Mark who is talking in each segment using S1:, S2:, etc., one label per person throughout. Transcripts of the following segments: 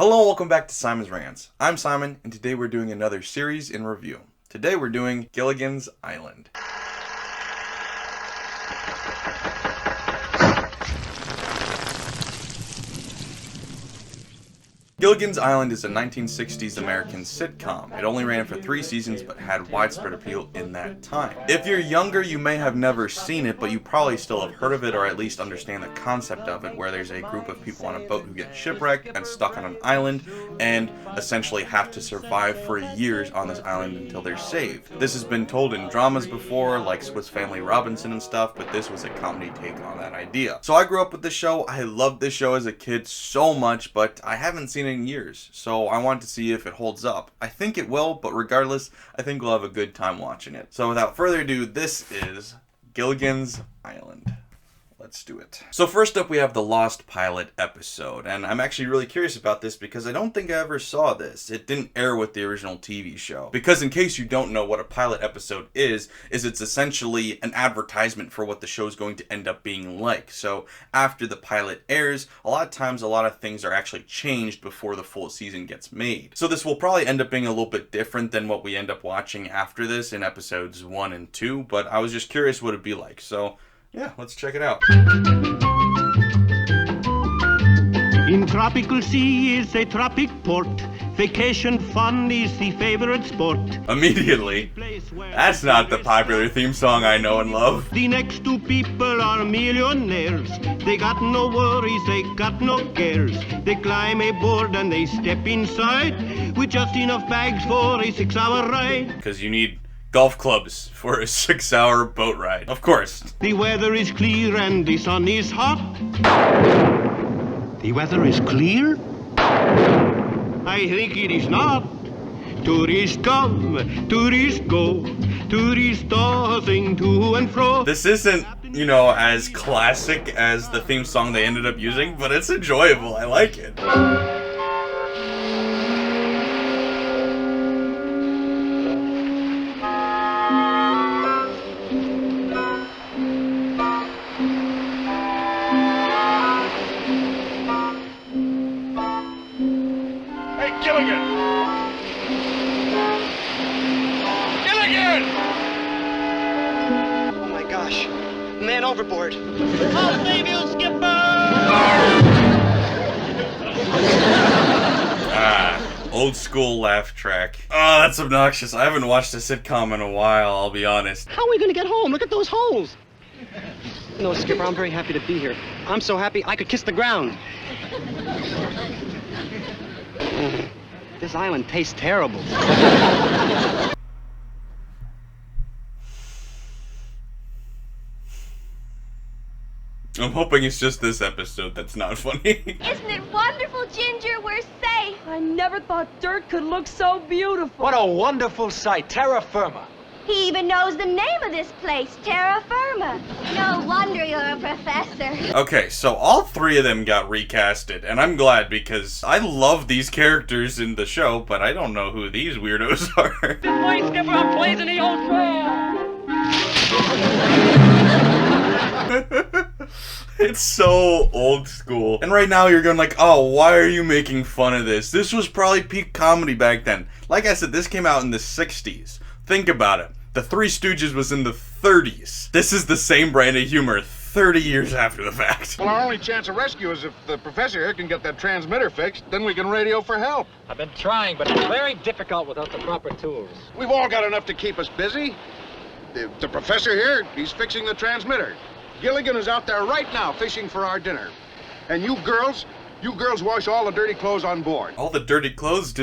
S1: Hello and welcome back to Simon's Rants. I'm Simon, and today we're doing another series in review. Today we're doing Gilligan's Island. Gilligan's Island is a 1960s American sitcom. It only ran for 3 seasons but had widespread appeal in that time. If you're younger, you may have never seen it, but you probably still have heard of it or at least understand the concept of it, where there's a group of people on a boat who get shipwrecked and stuck on an island and essentially have to survive for years on this island until they're saved. This has been told in dramas before, like Swiss Family Robinson and stuff, but this was a comedy take on that idea. So I grew up with this show. I loved this show as a kid so much, but I haven't seen it in years, so I want to see if it holds up. I think it will, but regardless, I think we'll have a good time watching it. So without further ado, this is Gilligan's Island. Let's do it. So first up we have the Lost Pilot episode, and I'm actually really curious about this because I don't think I ever saw this. It didn't air with the original TV show. Because in case you don't know what a pilot episode is it's essentially an advertisement for what the show's going to end up being like. So after the pilot airs, a lot of times a lot of things are actually changed before the full season gets made. So this will probably end up being a little bit different than what we end up watching after this in episodes 1 and 2, but I was just curious what it'd be like. So yeah, let's check it out.
S2: In tropical sea is a tropic port. Vacation fun is the favorite sport.
S1: Immediately, that's not the popular theme song I know and love.
S2: The next two people are millionaires. They got no worries, they got no cares. They climb aboard and they step inside with just enough bags for a 6-hour ride.
S1: Because you need golf clubs for a 6-hour boat ride. Of course.
S2: The weather is clear and the sun is hot. The weather is clear? I think it is not. Tourists come, tourists go, tourists tossing to and fro.
S1: This isn't, you know, as classic as the theme song they ended up using, but it's enjoyable. I like it.
S3: Gilligan! Gilligan!
S4: Oh my gosh. Man overboard.
S2: I'll save you, skipper!
S1: Old school laugh track. Oh, that's obnoxious. I haven't watched a sitcom in a while, I'll be honest.
S4: How are we gonna get home? Look at those holes. No, Skipper, I'm very happy to be here. I'm so happy I could kiss the ground. This island tastes terrible.
S1: I'm hoping it's just this episode that's not funny.
S5: Isn't it wonderful, Ginger? We're safe. I never thought dirt could look so beautiful.
S3: What a wonderful sight, terra firma.
S5: He even knows the name of this place, terra firma. No wonder you're a professor.
S1: Okay, so all 3 of them got recasted, and I'm glad because I love these characters in the show, but I don't know who these weirdos are.
S2: This way, Skipper, I'm blazing the old trail.
S1: It's so old school. And right now you're going like, oh, why are you making fun of this? This was probably peak comedy back then. Like I said, this came out in the 60s. Think about it. The Three Stooges was in the 30s. This is the same brand of humor 30 years after the fact.
S6: Well, our only chance of rescue is if the professor here can get that transmitter fixed, then we can radio for help.
S3: I've been trying, but it's very difficult without the proper tools.
S6: We've all got enough to keep us busy. The professor here, he's fixing the transmitter. Gilligan is out there right now fishing for our dinner. And you girls wash all the dirty clothes on board.
S1: All the dirty clothes?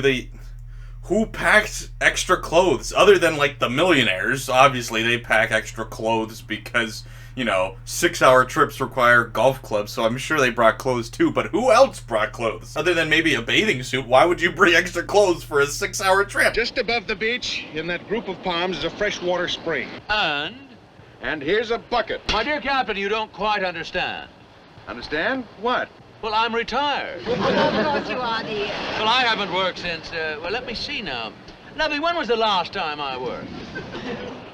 S1: Who packs extra clothes? Other than, like, the millionaires. Obviously, they pack extra clothes because, you know, 6-hour trips require golf clubs, so I'm sure they brought clothes too. But who else brought clothes? Other than maybe a bathing suit, why would you bring extra clothes for a 6-hour trip?
S6: Just above the beach, in that group of palms, is a freshwater spring. And here's a bucket.
S7: My dear Captain, you don't quite understand.
S6: Understand? What?
S7: Well, I'm retired.
S5: Of course you are, dear.
S7: Well, I haven't worked since, well, let me see now. Lovey, when was the last time I worked?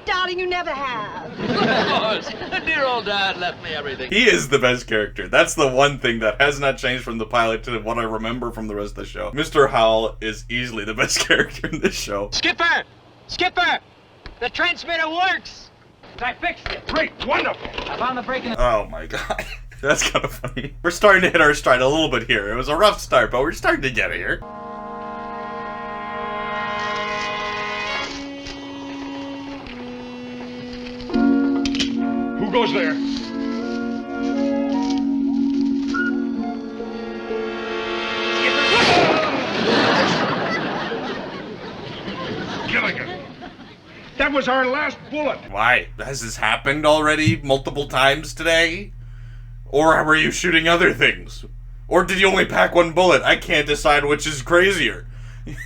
S8: darling, you never have.
S7: Of course. Dear old Dad left me everything.
S1: He is the best character. That's the one thing that has not changed from the pilot to what I remember from the rest of the show. Mr. Howell is easily the best character in this show.
S3: Skipper! Skipper! The transmitter works! I fixed it.
S6: Great, wonderful.
S3: I found the break in the...
S1: Oh my god. That's kind of funny. We're starting to hit our stride a little bit here. It was a rough start, but we're starting to get it here.
S6: Who goes there? Gilligan. That was our last bullet.
S1: Why? Has this happened already multiple times today? Or were you shooting other things? Or did you only pack one bullet? I can't decide which is crazier.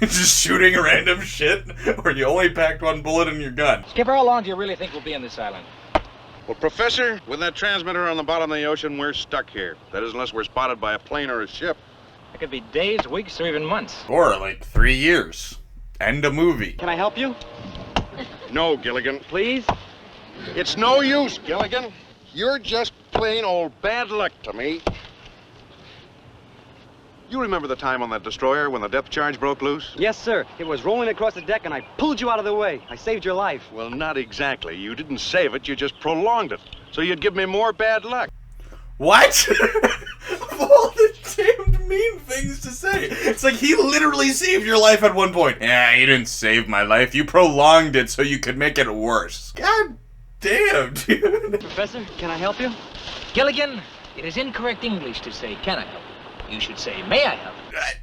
S1: Just shooting random shit? Or you only packed one bullet in your gun?
S3: Skipper, how long do you really think we'll be on this island?
S6: Well, Professor, with that transmitter on the bottom of the ocean, we're stuck here. That is, unless we're spotted by a plane or a ship.
S3: It could be days, weeks, or even months.
S1: Or like 3 years. End a movie.
S4: Can I help you?
S6: No, Gilligan.
S4: Please?
S6: It's no use, Gilligan. You're just plain old bad luck to me. You remember the time on that destroyer when the depth charge broke loose?
S4: Yes, sir. It was rolling across the deck and I pulled you out of the way. I saved your life.
S6: Well, not exactly. You didn't save it, you just prolonged it. So you'd give me more bad luck.
S1: What? Of all the damned mean things to say. It's like he literally saved your life at one point. Yeah, you didn't save my life. You prolonged it so you could make it worse. God damn, dude.
S4: Professor, can I help you?
S3: Gilligan, it is incorrect English to say, can I help? You should say, may I help?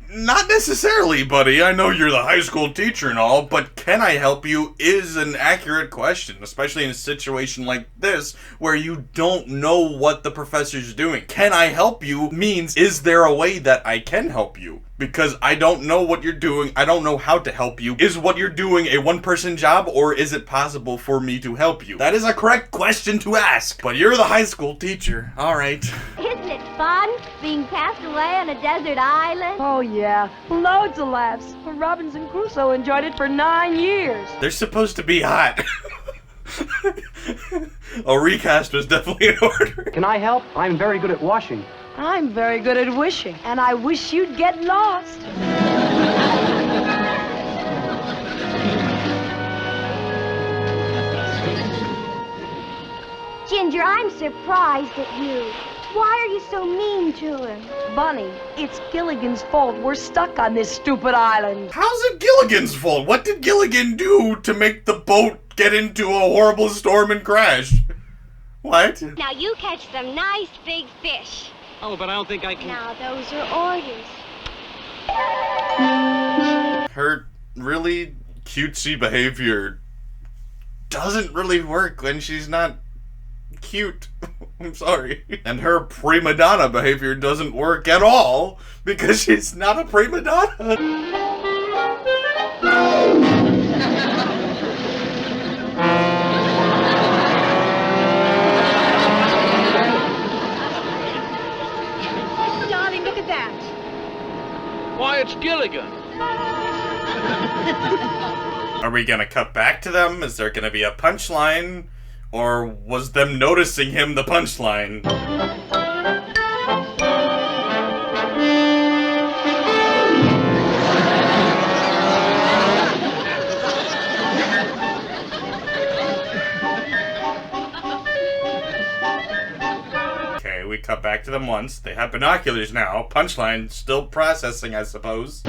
S1: Not necessarily, buddy. I know you're the high school teacher and all, but can I help you is an accurate question, especially in a situation like this where you don't know what the professor's doing. Can I help you means, is there a way that I can help you? Because I don't know what you're doing. I don't know how to help you. Is what you're doing a one-person job, or is it possible for me to help you? That is a correct question to ask, but you're the high school teacher. All right.
S5: Isn't it fun being cast away on a desert island?
S8: Oh, yeah. Loads of laughs. Robinson Crusoe enjoyed it for 9 years.
S1: They're supposed to be hot. A recast was definitely in order.
S4: Can I help? I'm very good at washing.
S8: I'm very good at wishing, and I wish you'd get lost.
S5: Ginger, I'm surprised at you. Why are you so mean to him?
S8: Bunny, it's Gilligan's fault. We're stuck on this stupid island.
S1: How's it Gilligan's fault? What did Gilligan do to make the boat get into a horrible storm and crash? What?
S5: Now you catch some nice big fish.
S4: Oh, but I don't think I can.
S5: Now those are orders.
S1: Her really cutesy behavior doesn't really work when she's not cute. I'm sorry. And her prima donna behavior doesn't work at all because she's not a prima donna.
S8: Darling, look at that.
S7: Why, it's Gilligan.
S1: Are we gonna cut back to them? Is there gonna be a punchline? Or was them noticing him the punchline? Okay, we cut back to them once. They have binoculars now. Punchline still processing, I suppose.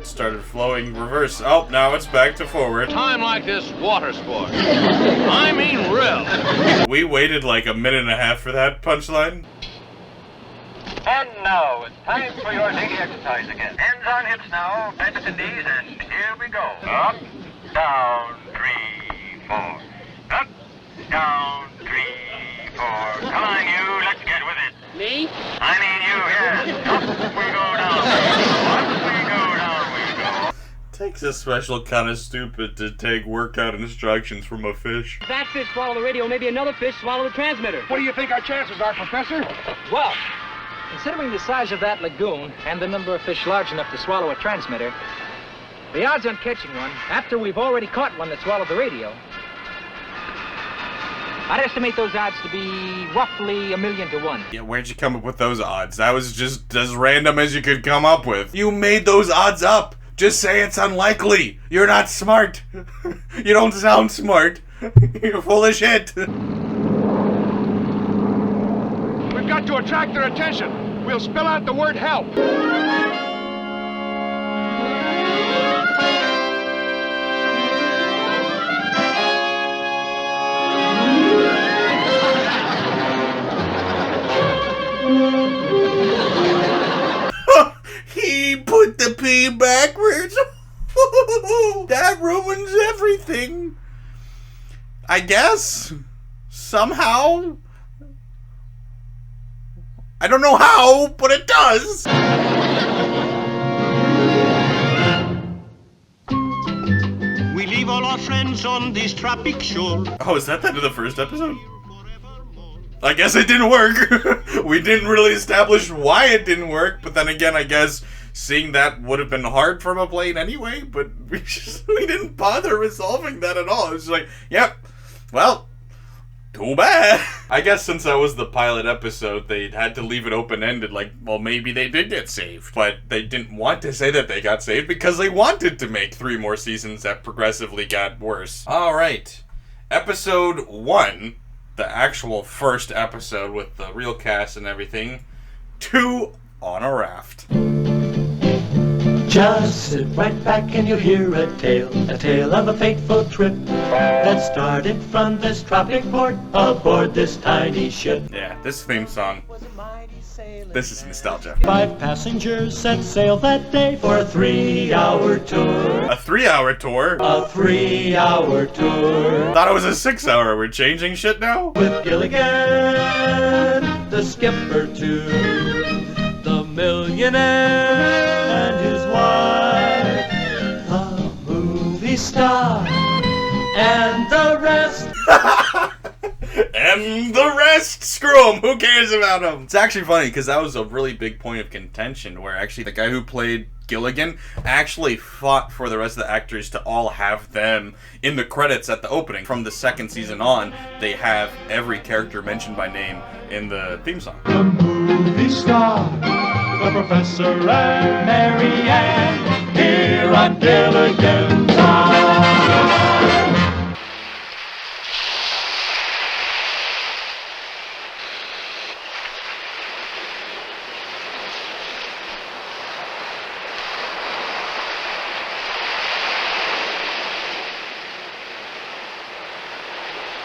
S1: Started flowing reverse. Oh, now it's back to forward.
S7: Time like this, water sport. I mean real.
S1: We waited like a minute and a half for that punchline.
S9: And now it's time for your daily exercise again. Hands on hips now, bend at the knees, and here we go. Up, down, 3, 4. Up, down, 3, 4. Come on, you, let's get with it.
S4: Me?
S9: I mean you, yes. Up we go down. Up we go down, we go.
S1: Takes a special kind of stupid to take workout instructions from a fish.
S4: That fish swallow the radio, maybe another fish swallow the transmitter.
S6: What do you think our chances are, Professor?
S3: Well, considering the size of that lagoon and the number of fish large enough to swallow a transmitter, the odds on catching one, after we've already caught one that swallowed the radio, I'd estimate those odds to be roughly 1,000,000 to 1.
S1: Yeah, where'd you come up with those odds? That was just as random as you could come up with. You made those odds up. Just say it's unlikely. You're not smart. You don't sound smart. You're full of shit.
S6: We've got to attract their attention. We'll spell out the word help.
S1: He put the P backwards. That ruins everything. I guess. Somehow. I don't know how, but it does.
S2: We leave all our friends on this tropic shore.
S1: Oh, is that the end of the first episode? I guess it didn't work. We didn't really establish why it didn't work, but then again, I guess seeing that would have been hard from a plane anyway, but we didn't bother resolving that at all. It was just like, yep, well, too bad. I guess since that was the pilot episode, they had to leave it open-ended, like, well, maybe they did get saved. But they didn't want to say that they got saved because they wanted to make 3 more seasons that progressively got worse. Alright, episode 1. The actual first episode with the real cast and everything, 2 on a raft.
S10: Just sit right back and you'll hear a tale of a fateful trip that started from this tropic port aboard this tiny ship.
S1: Yeah, this theme song, this is nostalgia.
S10: 5 passengers set sail that day for a 3-hour tour.
S1: A 3-hour tour?
S10: A 3-hour tour.
S1: Thought it was a 6-hour. We're changing shit now?
S10: With Gilligan, the skipper too, the millionaire and his wife, the movie star, and the rest.
S1: And the rest, screw them, who cares about them? It's actually funny, because that was a really big point of contention, where actually the guy who played Gilligan actually fought for the rest of the actors to all have them in the credits at the opening. From the second season on, they have every character mentioned by name in the theme song.
S10: The movie star, the professor and Mary Ann, here on Gilligan's Island.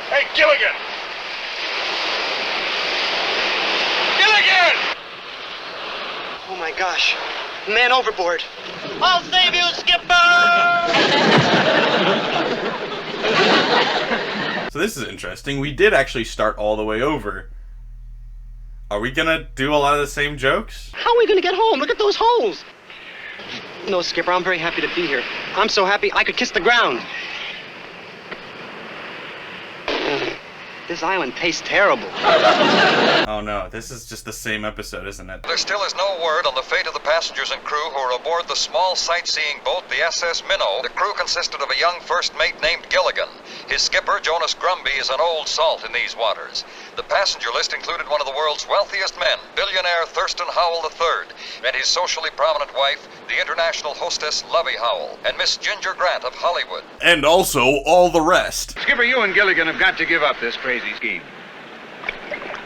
S6: Hey, Gilligan! Gilligan!
S4: Oh my gosh. Man overboard.
S10: I'll save you, Skipper!
S1: So this is interesting. We did actually start all the way over. Are we gonna do a lot of the same jokes?
S4: How are we gonna get home? Look at those holes. No, Skipper, I'm very happy to be here. I'm so happy I could kiss the ground. This island tastes terrible.
S1: Oh no, this is just the same episode, isn't it?
S11: There still is no word on the fate of the passengers and crew who are aboard the small sightseeing boat, the SS Minnow. The crew consisted of a young first mate named Gilligan. His skipper, Jonas Grumby, is an old salt in these waters. The passenger list included one of the world's wealthiest men, billionaire Thurston Howell III, and his socially prominent wife, the international hostess Lovey Howell, and Miss Ginger Grant of Hollywood.
S1: And also all the rest.
S6: Skipper, you and Gilligan have got to give up this crazy scheme.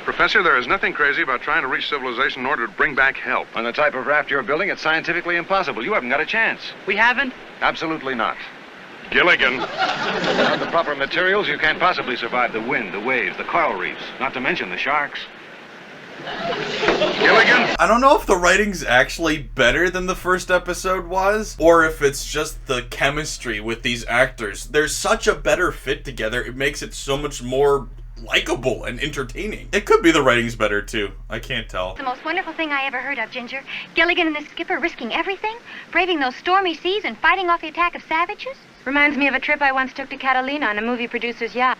S6: Professor, there is nothing crazy about trying to reach civilization in order to bring back help. On the type of raft you're building, it's scientifically impossible. You haven't got a chance.
S4: We haven't?
S6: Absolutely not. Gilligan. Without the proper materials, you can't possibly survive the wind, the waves, the coral reefs, not to mention the sharks. Gilligan?
S1: I don't know if the writing's actually better than the first episode was, or if it's just the chemistry with these actors. There's such a better fit together, it makes it so much more likable and entertaining. It could be the writing's better too. I can't tell.
S12: The most wonderful thing I ever heard of, Ginger. Gilligan and the skipper risking everything, braving those stormy seas and fighting off the attack of savages. Reminds me of a trip I once took to Catalina on a movie producer's yacht.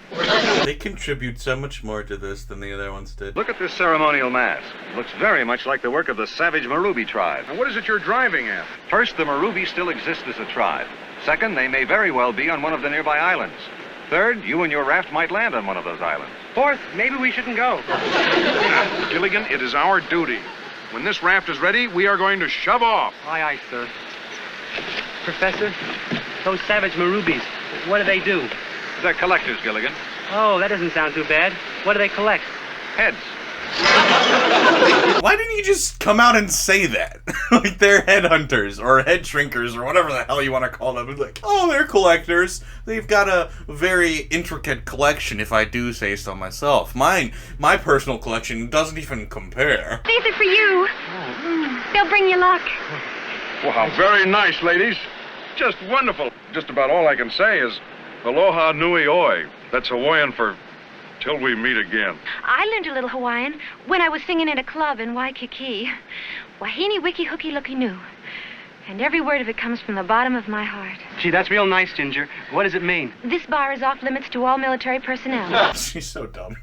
S1: They contribute so much more to this than the other ones did.
S7: Look at this ceremonial mask. It looks very much like the work of the savage Marubi tribe.
S6: Now, what is it you're driving at?
S7: First, the Marubi still exist as a tribe. Second, they may very well be on one of the nearby islands. Third, you and your raft might land on one of those islands.
S4: Fourth, maybe we shouldn't go.
S6: Gilligan, it is our duty. When this raft is ready, we are going to shove off.
S4: Aye, aye, sir. Professor, those savage Marubis, what do they do?
S7: They're collectors, Gilligan.
S4: Oh, that doesn't sound too bad. What do they collect?
S7: Heads.
S1: Why didn't you just come out and say that? Like they're headhunters or head shrinkers or whatever the hell you want to call them. It's like, oh, they're collectors. They've got a very intricate collection, if I do say so myself. My personal collection doesn't even compare.
S12: These are for you. They'll bring you luck.
S6: Well, how very nice, ladies. Just wonderful. Just about all I can say is aloha nui oi. That's Hawaiian for till we meet again.
S12: I learned a little Hawaiian when I was singing in a club in Waikiki. Wahine wiki hooky looky noo. And every word of it comes from the bottom of my heart.
S4: Gee, that's real nice, Ginger. What does it mean?
S12: This bar is off limits to all military personnel.
S1: She's so dumb.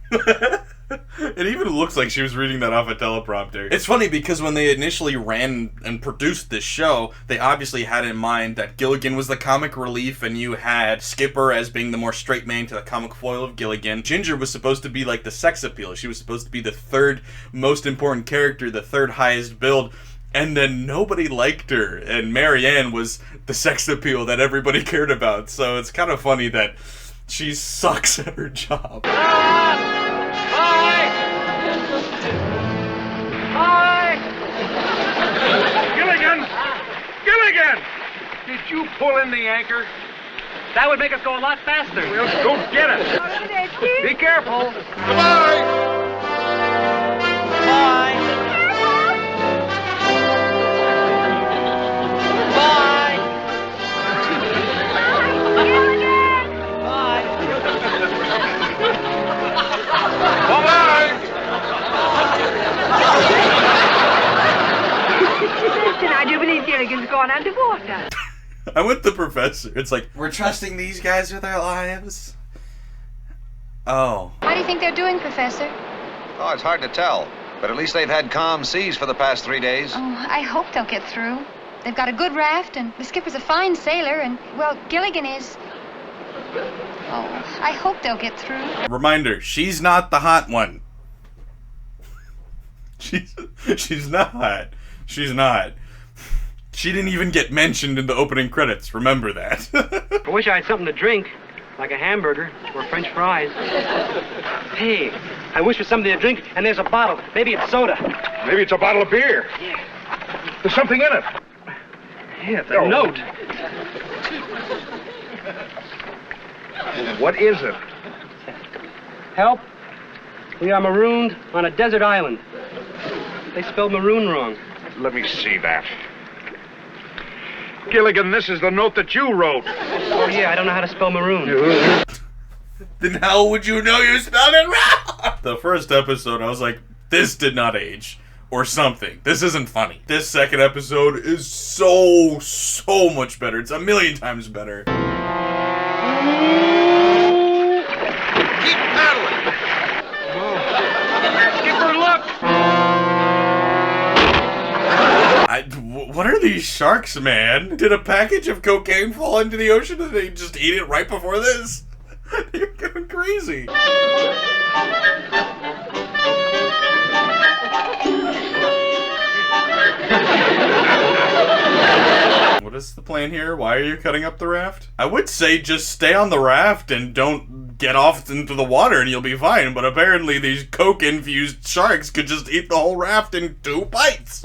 S1: It even looks like she was reading that off a teleprompter. It's funny because when they initially ran and produced this show, they obviously had in mind that Gilligan was the comic relief and you had Skipper as being the more straight man to the comic foil of Gilligan. Ginger was supposed to be like the sex appeal. She was supposed to be the third most important character, the third highest build. And then nobody liked her, and Marianne was the sex appeal that everybody cared about. So it's kind of funny that she sucks at her job.
S6: Gilligan! Gilligan! Did you pull in the anchor?
S4: That would make us go a lot faster.
S6: Well, go get it. Be careful. Goodbye.
S4: Bye. Bye.
S6: Bye-bye.
S8: Listen, I do believe Gilligan's gone underwater.
S1: I'm with the professor. It's like, we're trusting these guys with our lives. Oh.
S12: How do you think they're doing, Professor?
S11: Oh, it's hard to tell. But at least they've had calm seas for the past 3 days.
S12: Oh, I hope they'll get through. They've got a good raft, and the skipper's a fine sailor, and, well, Gilligan is... Oh, I hope they'll get through.
S1: Reminder, she's not the hot one. She's not. She's not. She didn't even get mentioned in the opening credits. Remember that.
S4: I wish I had something to drink, like a hamburger or French fries. Hey, I wish for something to drink, and there's a bottle. Maybe it's soda.
S6: Maybe it's a bottle of beer.
S4: Yeah.
S6: There's something in it.
S4: Yeah, it's a note.
S6: What is it?
S4: Help. We are marooned on a desert island. They spelled maroon wrong.
S6: Let me see that. Gilligan, this is the note that you wrote.
S4: Oh, yeah, I don't know how to spell maroon.
S1: Then how would you know you spelled it wrong? The first episode, I was like, this did not age. Or something. This isn't funny. This second episode is so much better. It's a million times better.
S6: Keep paddling.
S4: Skipper, look!
S1: What are these sharks, man? Did a package of cocaine fall into the ocean and they just ate it right before this? You're going crazy. What is the plan here? Why are you cutting up the raft? I would say just stay on the raft and don't get off into the water and you'll be fine, but apparently these coke-infused sharks could just eat the whole raft in 2 bites.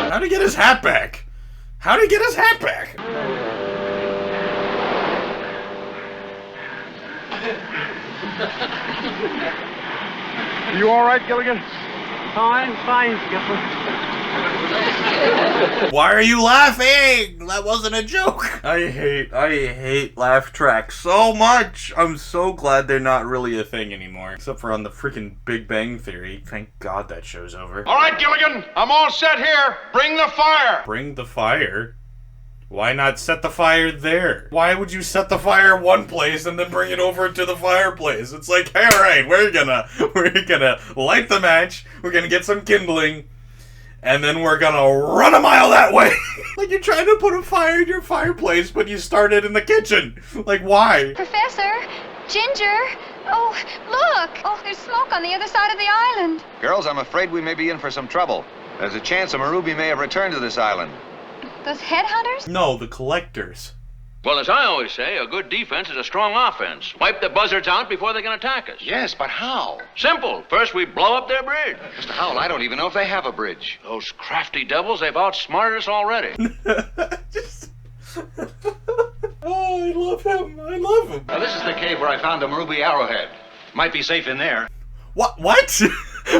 S1: How'd he get his hat back? How'd he get his hat back?
S6: You all right, Gilligan?
S4: Fine, Skipper.
S1: Why are you laughing? That wasn't a joke. I hate laugh tracks so much. I'm so glad they're not really a thing anymore. Except for on the freaking Big Bang Theory. Thank God that show's over.
S6: All right, Gilligan, I'm all set here. Bring the fire.
S1: Bring the fire? Why not set the fire there? Why would you set the fire one place and then bring it over to the fireplace? It's like, hey, all right, we're gonna light the match, we're gonna get some kindling, and then we're gonna run a mile that way. Like you're trying to put a fire in your fireplace, but you started in the kitchen. Like, why?
S5: Professor, Ginger. Oh, look. Oh, there's smoke on the other side of the island.
S7: Girls, I'm afraid we may be in for some trouble. There's a chance a Marubi may have returned to this island.
S5: Those headhunters?
S1: No, the collectors.
S13: Well, as I always say, a good defense is a strong offense. Wipe the buzzards out before they can attack us.
S6: Yes, but how?
S13: Simple. First, we blow up their bridge.
S7: Mr. Howell, I don't even know if they have a bridge.
S13: Those crafty devils, they've outsmarted us already.
S1: Oh, I love him. I love him.
S7: Now, this is the cave where I found the Marubi arrowhead. Might be safe in there.
S1: What? What?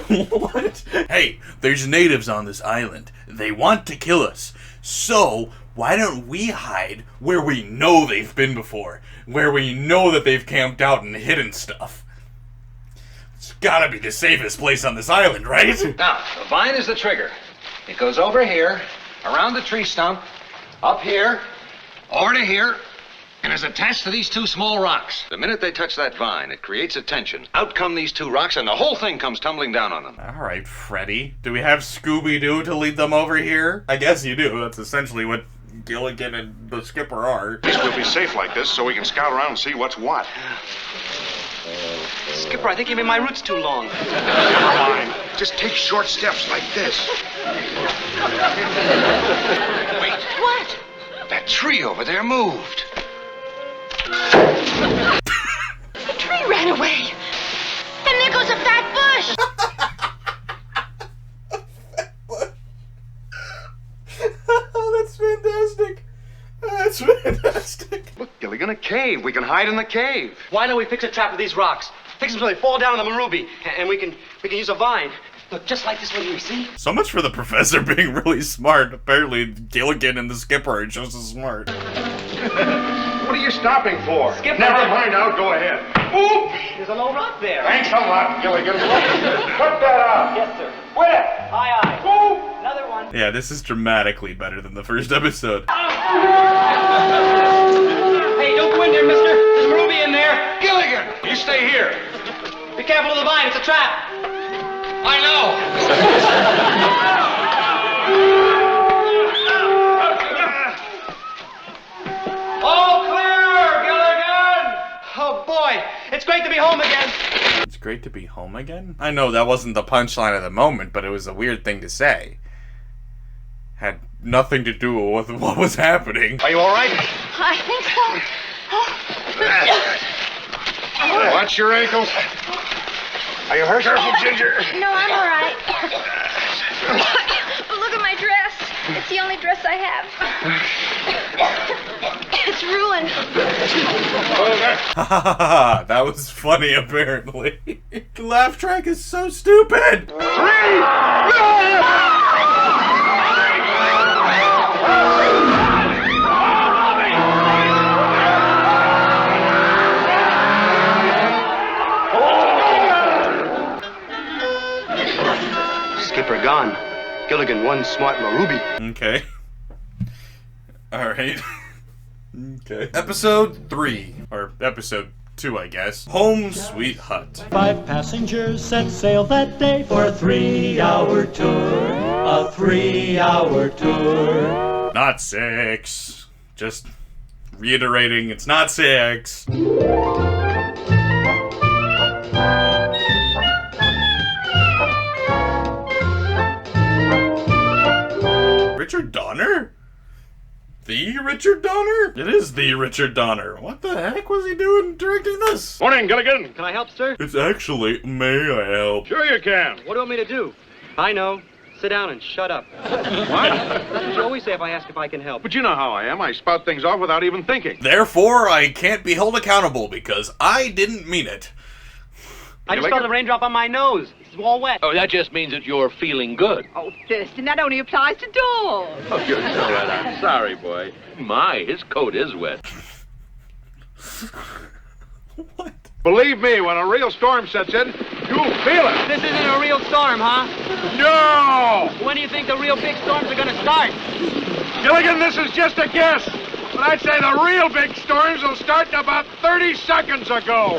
S1: What? Hey, there's natives on this island. They want to kill us. So, why don't we hide where we know they've been before? Where we know that they've camped out and hidden stuff. It's gotta be the safest place on this island, right?
S7: Now, the vine is the trigger. It goes over here, around the tree stump, up here, over to here, and is attached to these two small rocks. The minute they touch that vine, it creates a tension. Out come these two rocks, and the whole thing comes tumbling down on them.
S1: All right, Freddy. Do we have Scooby-Doo to lead them over here? I guess you do. That's essentially what Gilligan and the skipper are.
S6: At least we'll be safe like this so we can scout around and see what's what.
S4: Skipper, I think you made my roots too long.
S6: Never mind. Just take short steps like this.
S7: Wait.
S5: What?
S7: That tree over there moved.
S5: The tree ran away. And there goes a fat bush.
S1: Oh, that's fantastic. That's fantastic.
S6: Look, Gilligan, a cave. We can hide in the cave.
S4: Why don't we fix a trap with these rocks? Fix them so they fall down on the Marubi, and we can use a vine. Look, just like this one here, see?
S1: So much for the professor being really smart. Apparently, Gilligan and the skipper are just as smart.
S6: What are you stopping for?
S4: Skipper,
S6: Never mind, I'll go ahead. Ooh!
S4: There's a low rock there.
S6: Thanks a lot, Gilligan. Cut that out.
S4: Yes, sir.
S6: Where?
S4: Aye, aye.
S6: Ooh!
S4: Another one.
S1: Yeah, this is dramatically better than the first episode.
S4: Hey, don't go in there, mister. There's a Marubi in there.
S6: Gilligan, you stay here.
S4: Be careful of the vine. It's a trap.
S7: I know.
S4: All clear, Gilligan. Oh, boy. It's great to be home again.
S1: It's great to be home again? I know that wasn't the punchline of the moment, but it was a weird thing to say. Had nothing to do with what was happening.
S6: Are you all right?
S5: I think so.
S6: Watch your ankles. Are you hurt? Careful, Ginger.
S5: No, I'm all right. Look at my dress. It's the only dress I have. It's ruined.
S1: That was funny, apparently. The laugh track is so stupid.
S4: Skipper gone. Gilligan one smart Marubi.
S1: Okay. Alright. Okay. Episode 3. Or episode 2, I guess. Home Sweet Hut.
S10: 5 passengers set sail that day for a 3-hour tour. A 3-hour tour.
S1: Not 6. Just reiterating, it's not 6. Richard Donner? The Richard Donner? It is the Richard Donner. What the heck was he doing directing this?
S6: Morning, Gilligan.
S4: Can I help, sir?
S1: It's actually, may I help?
S6: Sure you can.
S4: What do you want me to do? I know. Sit down and shut up.
S6: What?
S4: That's what you always say if I ask if I can help.
S6: But you know how I am. I spout things off without even thinking.
S1: Therefore, I can't be held accountable because I didn't mean it.
S4: I just felt a raindrop on my nose. It's all wet.
S13: Oh, that just means that you're feeling good.
S8: Oh, Thurston, that only applies to dogs.
S13: Oh, you're so right. I'm sorry, boy. My, his coat is wet.
S6: Believe me, when a real storm sets in, you'll feel it.
S4: This isn't a real storm, huh?
S6: No!
S4: When do you think the real big storms are gonna start?
S6: Gilligan, this is just a guess. But I'd say the real big storms will start in about 30 seconds ago.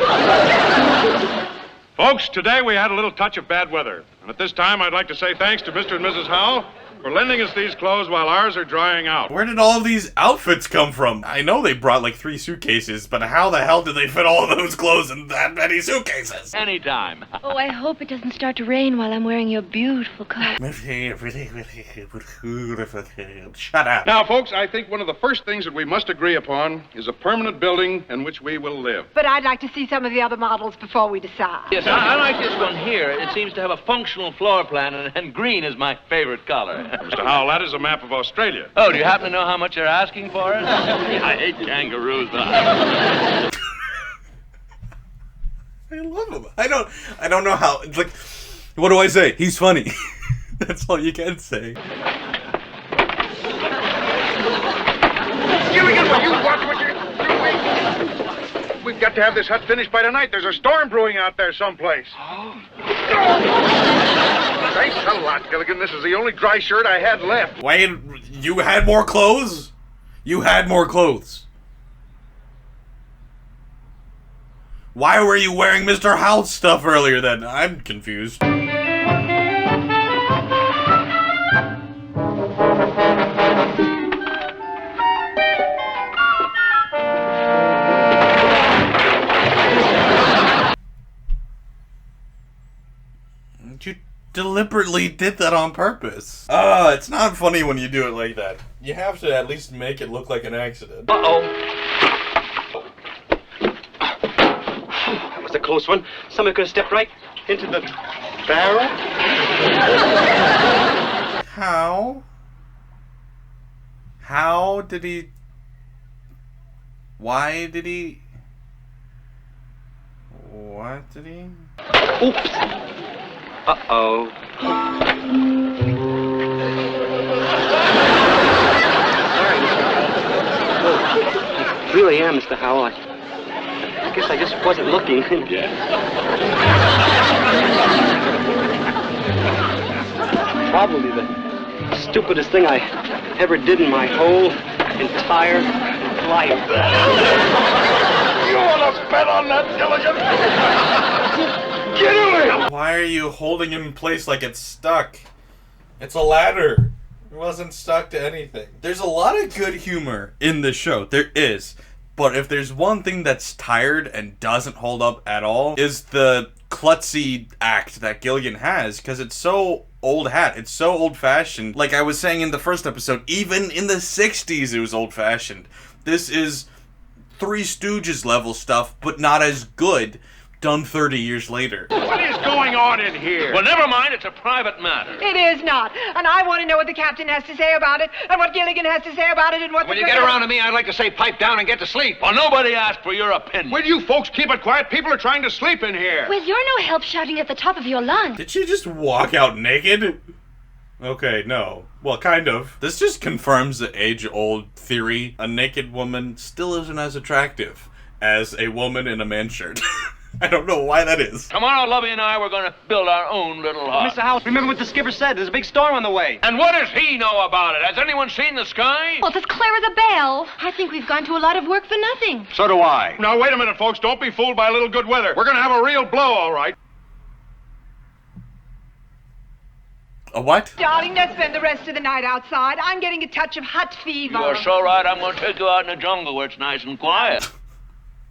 S6: Folks, today we had a little touch of bad weather. And at this time, I'd like to say thanks to Mr. and Mrs. Howell for lending us these clothes while ours are drying out.
S1: Where did all of these outfits come from? I know they brought like 3 suitcases, but how the hell did they fit all of those clothes in that many suitcases?
S13: Anytime.
S12: Oh, I hope it doesn't start to rain while I'm wearing your beautiful coat.
S1: Shut up.
S6: Now, folks, I think one of the first things that we must agree upon is a permanent building in which we will live.
S8: But I'd like to see some of the other models before we decide.
S13: Yes, I like this one here. It seems to have a functional floor plan, and green is my favorite color.
S6: Mr. Howell, that is a map of Australia.
S13: Oh, do you happen to know how much they're asking for it? I hate kangaroos.
S1: I love him. I don't know how. It's like, what do I say? He's funny. That's all you can say.
S6: Gilligan, will you watch what you're doing? We've got to have this hut finished by tonight. There's a storm brewing out there someplace. Oh. Thanks a lot, Gilligan. This is the only dry shirt I had left.
S1: Wait, you had more clothes? You had more clothes. Why were you wearing Mr. Howell's stuff earlier then? I'm confused. You deliberately did that on purpose. It's not funny when you do it like that. You have to at least make it look like an accident.
S4: Uh-oh. That was a close one. Someone could have stepped right into the barrel.
S1: How? How did he... Why did he... What did he...
S4: Oops. Uh-oh. Sorry, Mr. Howell. I really am, Mr. Howell. I guess I just wasn't looking. Probably the stupidest thing I ever did in my whole entire life.
S6: You want to bet on that, Gilligan? Get away!
S1: Why are you holding him in place like it's stuck? It's a ladder. It wasn't stuck to anything. There's a lot of good humor in this show. There is. But if there's one thing that's tired and doesn't hold up at all, is the klutzy act that Gilligan has, because it's so old hat. It's so old-fashioned. Like I was saying in the first episode, even in the 60s it was old-fashioned. This is Three Stooges level stuff, but not as good, done 30 years later.
S6: What is going on in here?
S13: Well, never mind. It's a private matter.
S8: It is not. And I want to know what the captain has to say about it, and what Gilligan has to say about it, and what
S7: When you get around to me, I'd like to say pipe down and get to sleep.
S13: Well, nobody asked for your opinion.
S6: Will you folks keep it quiet? People are trying to sleep in here.
S12: Well, you're no help shouting at the top of your lungs.
S1: Did she just walk out naked? Okay, no. Well, kind of. This just confirms the age-old theory. A naked woman still isn't as attractive as a woman in a man's shirt. I don't know why that is.
S13: Tomorrow, Lovey and I, we're going to build our own little hut.
S4: Mr. Howell, remember what the skipper said. There's a big storm on the way.
S13: And what does he know about it? Has anyone seen the sky?
S12: Well, it's as clear as a bell. I think we've gone to a lot of work for nothing.
S6: So do I. Now, wait a minute, folks. Don't be fooled by a little good weather. We're going to have a real blow, all right.
S1: A what?
S8: Darling, let's spend the rest of the night outside. I'm getting a touch of hut fever.
S13: You are so right. I'm going to take you out in the jungle where it's nice and quiet.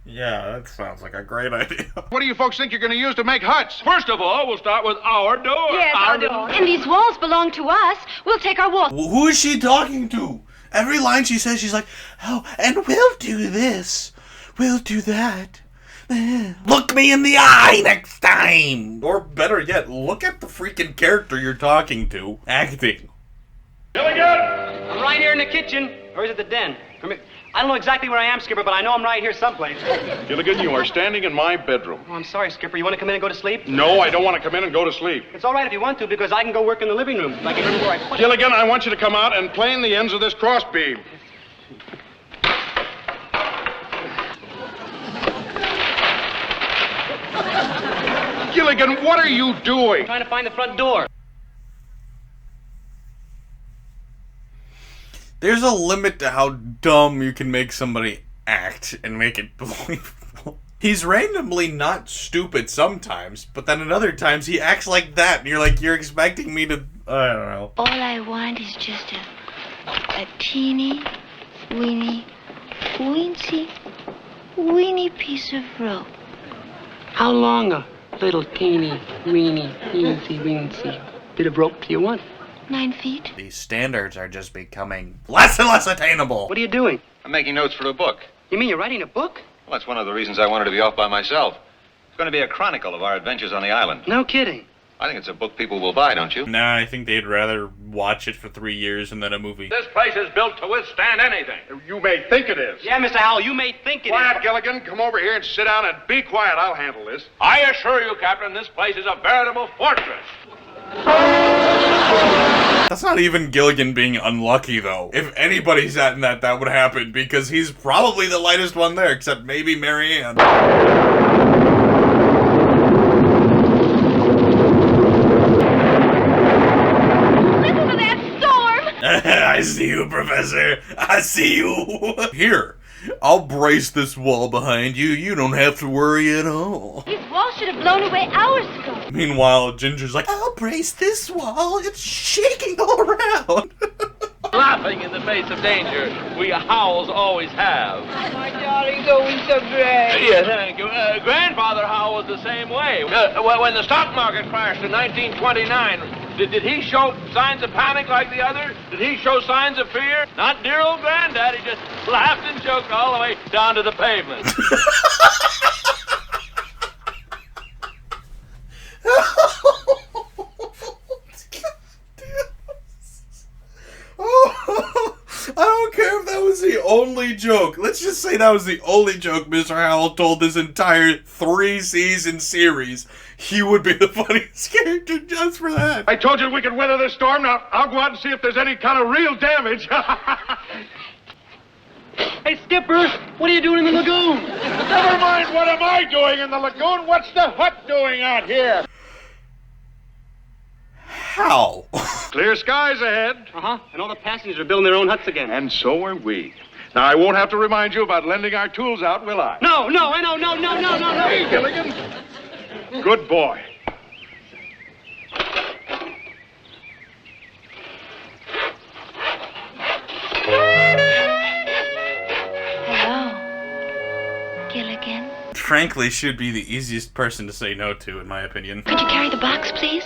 S1: Yeah, that sounds like a great idea.
S6: What do you folks think you're going to use to make huts?
S13: First of all, we'll start with our door.
S8: Yes, our door.
S12: And these walls belong to us. We'll take our walls.
S1: Who is she talking to? Every line she says, she's like, oh, and we'll do this. We'll do that. Look me in the eye next time. Or better yet, look at the freaking character you're talking to acting.
S6: Gilligan!
S4: I'm right here in the kitchen. Or is it the den? I don't know exactly where I am, Skipper, but I know I'm right here someplace.
S6: Gilligan, you are standing in my bedroom.
S4: Oh, I'm sorry, Skipper. You want to come in and go to sleep?
S6: No, I don't want to come in and go to sleep.
S4: It's all right if you want to, because I can go work in the living room. I can remember where I put it.
S6: Gilligan, I want you to come out and plane the ends of this crossbeam. Gilligan, what are you doing?
S4: I'm trying to find the front door.
S1: There's a limit to how dumb you can make somebody act and make it believable. He's randomly not stupid sometimes, but then at other times he acts like that, and you're like, you're expecting me to, I don't know.
S5: All I want is just a teeny, weeny, weeny piece of rope.
S4: How long a little teeny, weeny, weensy bit of rope do you want?
S5: 9 feet.
S1: These standards are just becoming less and less attainable.
S4: What are you doing?
S7: I'm making notes for a book.
S4: You mean you're writing a book?
S7: Well, that's one of the reasons I wanted to be off by myself. It's going to be a chronicle of our adventures on the island.
S4: No kidding.
S7: I think it's a book people will buy, don't you?
S1: Nah, I think they'd rather watch it for 3 years and then a movie.
S13: This place is built to withstand anything.
S6: You may think it is.
S4: Yeah, Mr. Howell, you may think it is.
S6: Quiet, Gilligan. Come over here and sit down and be quiet. I'll handle this.
S13: I assure you, Captain, this place is a veritable fortress.
S1: That's not even Gilligan being unlucky, though. If anybody sat in that would happen, because he's probably the lightest one there, except maybe Marianne.
S5: Listen to that storm!
S1: I see you, Professor. I see you. Here, I'll brace this wall behind you. You don't have to worry at all.
S5: These walls should have blown away hours ago.
S1: Meanwhile, Ginger's like, I'll brace this wall. It's shaking all around.
S13: Laughing in the face of danger. We Howells always have.
S8: My darling's always so great.
S13: Yeah, thank you. Grandfather Howell was the same way. When the stock market crashed in 1929, did he show signs of panic like the others? Did he show signs of fear? Not dear old Granddad. He just laughed and joked all the way down to the pavement.
S1: I don't care if that was the only joke. Let's just say that was the only joke Mr. Howell told this entire 3-season series. He would be the funniest character just for that.
S6: I told you we could weather this storm. Now, I'll go out and see if there's any kind of real damage.
S4: Hey, Skipper, what are you doing in the lagoon?
S6: Never mind what am I doing in the lagoon. What's the hut doing out here?
S1: How?
S6: Clear skies ahead.
S4: Uh-huh, and all the passengers are building their own huts again.
S6: And so are we. Now, I won't have to remind you about lending our tools out, will I?
S4: No.
S6: Hey, Gilligan. Good boy.
S5: Hello, Gilligan.
S1: Frankly, should be the easiest person to say no to, in my opinion.
S5: Could you carry the box, please?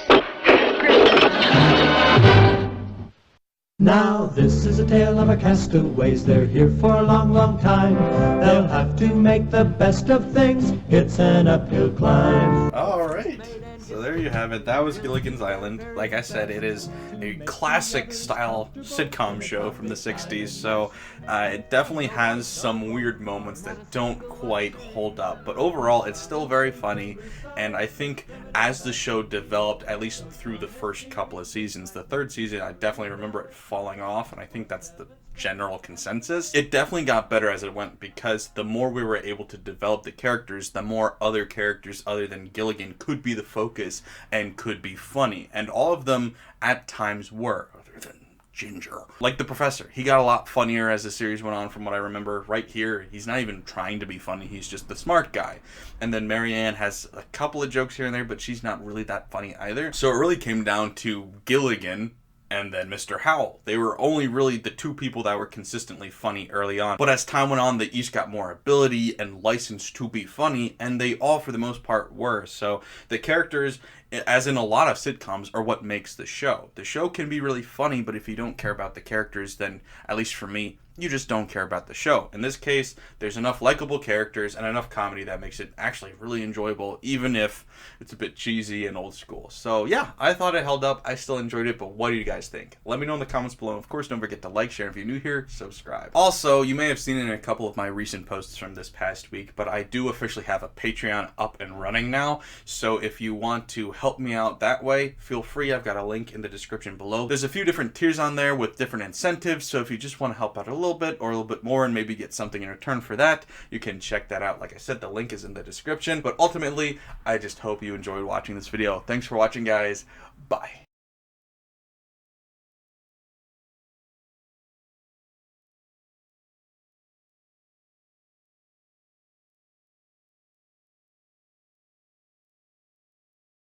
S10: Now this is a tale of our castaways. They're here for a long, long time. They'll have to make the best of things. It's an uphill climb.
S1: All right. So there you have it. That was Gilligan's Island. Like I said, it is a classic style sitcom show from the 60s. So it definitely has some weird moments that don't quite hold up. But overall, it's still very funny. And I think as the show developed, at least through the first couple of seasons, the third season, I definitely remember it falling off. And I think that's the general consensus. It definitely got better as it went, because the more we were able to develop the characters, the more other characters other than Gilligan could be the focus and could be funny. And all of them at times were, other than Ginger. Like the professor, he got a lot funnier as the series went on from what I remember. Right here, he's not even trying to be funny, he's just the smart guy. And then Marianne has a couple of jokes here and there, but she's not really that funny either. So it really came down to Gilligan and then Mr. Howell. They were only really the two people that were consistently funny early on. But as time went on, they each got more ability and license to be funny, and they all, for the most part, were. So the characters, as in a lot of sitcoms, are what makes the show. The show can be really funny, but if you don't care about the characters, then, at least for me, you just don't care about the show. In this case, there's enough likable characters and enough comedy that makes it actually really enjoyable, even if it's a bit cheesy and old school. So yeah, I thought it held up. I still enjoyed it, but what do you guys think? Let me know in the comments below. Of course, don't forget to like, share. If you're new here, subscribe. Also, you may have seen it in a couple of my recent posts from this past week, but I do officially have a Patreon up and running now. So if you want to help me out that way, feel free. I've got a link in the description below. There's a few different tiers on there with different incentives. So if you just want to help out a little bit or a little bit more and maybe get something in return for that, you can check that out. Like I said, the link is in the description. But ultimately, I just hope you enjoyed watching this video. Thanks for watching, guys. Bye.